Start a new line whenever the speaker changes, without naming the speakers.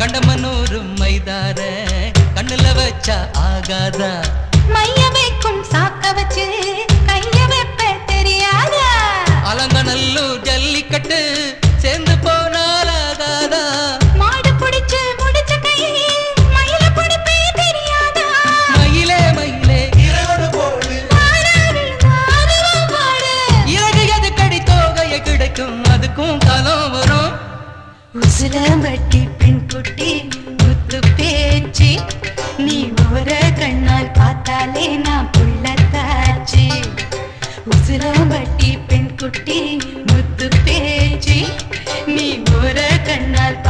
கண்டமனூரும் மைதார கண்ணுல வச்சா ஆகாதா
மைய வைக்கும் சாக்க வச்சு கைய வைப்ப தெரியாதா
அலங்கநல்லூர் ஜல்லிக்கட்டு சேர்ந்து போனால் ஆகாதா
மாடு பிடிச்சு முடிச்ச கையை மயில பிடிப்பே தெரியாதா
மயிலே மயிலே
இரவு போடு
இறகு எதுக்கடி தோகைய கிடைக்கும் அதுக்கும் காலம் வரும்
உசிலம்பட்டி பெண் குட்டி முத்து பேச்சு நீ ஒரு கண்ணால் பார்த்தாலே நான் புள்ளத்தாச்சு உசிலம்பட்டி பெண் குட்டி முத்து பேச்சு நீ ஒரு கண்ணால்